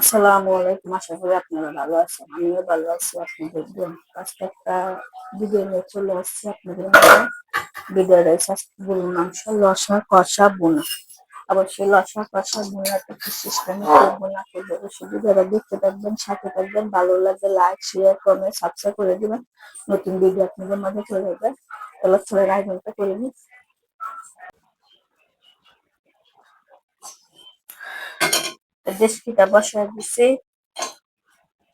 আসসালামু আলাইকুম। আশা করি আপনারা ভালো আছেন। আমিও ভালো আছি। আপনি দেখবেন আজকে একটা ভিডিও নিয়ে চলে আসছি আপনাদের মাঝে। ভিডিওটা হচ্ছে গরুর মাংস লসা কষা বোনা। আবার সেই লসা কষা বোনাটা কি সিস্টেমে করবো না করবো অবশ্যই ভিডিওটা দেখতে থাকবেন, সাথে থাকবেন। ভালো লাগলে লাইক শেয়ার কমেন্ট সাবস্ক্রাইব করে দিবেন। নতুন ভিডিও আপনাদের মাঝে চলে যাবে। তাহলে চলে আয়োজনটা করে নিই। রেসিপিটা বসায় দিচ্ছি।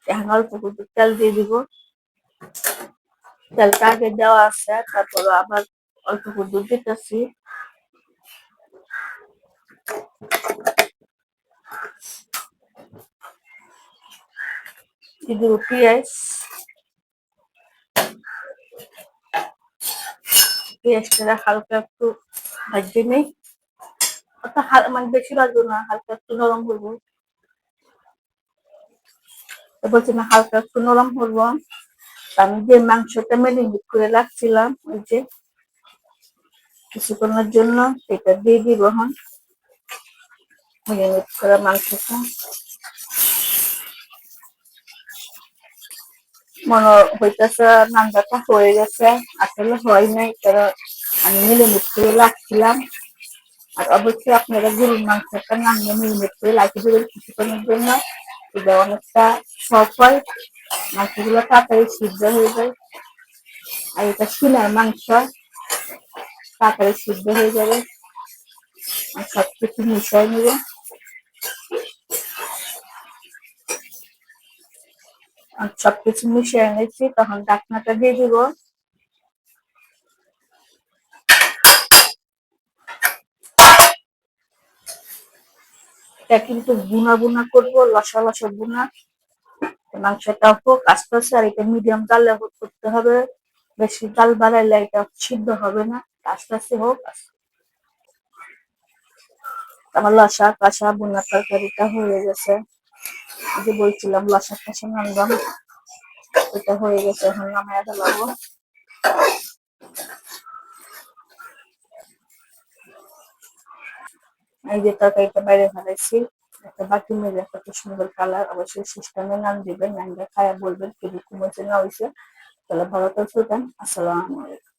এখন অল্প একটু তেল দিয়ে দিব। তেলটা আগে দেওয়া আছে, তারপর আবার অল্প একটু দুধ দিতেছি। দিয়ে দিব পেঁয়াজ। পেঁয়াজটা হালকা একটু ভাজতে নেই, অর্থাৎ মানে বেশি ভাজবো না, হালকা একটু নরম করবো। বলছি না, হালকা একটু নরম করবো। আমি যে মাংসটা ম্যারিনেট করে রাখছিলাম ওই যে কিছুক্ষণের জন্য, সেটা দিয়ে দিব এখন। ম্যারিনেট করা মাংসটা মনে হইতেছে রান্নাটা হয়ে গেছে, আসলে হয় নাই, কারণ আমি ম্যারিনেট করে রাখছিলাম। আর অবশ্যই আপনারা গরুর মাংসটা নামিয়ে ম্যারিনেট করে রাখি দেবেন কিছুক্ষণের জন্য। এটা অনেকটা সফট হয়, মাংসগুলো তাড়াতাড়ি সিদ্ধ হয়ে যায়। আর এটা সিনার মাংস, তাড়াতাড়ি সিদ্ধ হয়ে যাবে। আর সবকিছু মিশিয়ে নিব। আর সবকিছু মিশিয়ে নিচ্ছি, তখন ঢাকনাটা দিয়ে দিব। এটা কিন্তু বুনা বুনা করবো, লসা লসা বুনা। মাংসটা হোক আস্তে আস্তে, আর এটা মিডিয়াম জালে করতে হবে। বেশি জাল বাড়াইলে এটা সিদ্ধ হবে না। আস্তে আস্তে হোক। আমার লসা কষা বুনা তরকারিটা হয়ে গেছে। যে বলছিলাম লসা কষা নামলাম, এটা হয়ে গেছে। এখন নামায় ফেলাবো। এই যে তরকারিটা বাইরে ফেলাইছি, একটা বাটি মেরে কত সুন্দর কালার। অবশ্যই সিস্টেমে নাম দিবেন, নামটা খায়া বলবেন কিরকম হয়েছে না হয়েছে। তাহলে ভালো থাকবেন। আসসালামু আলাইকুম।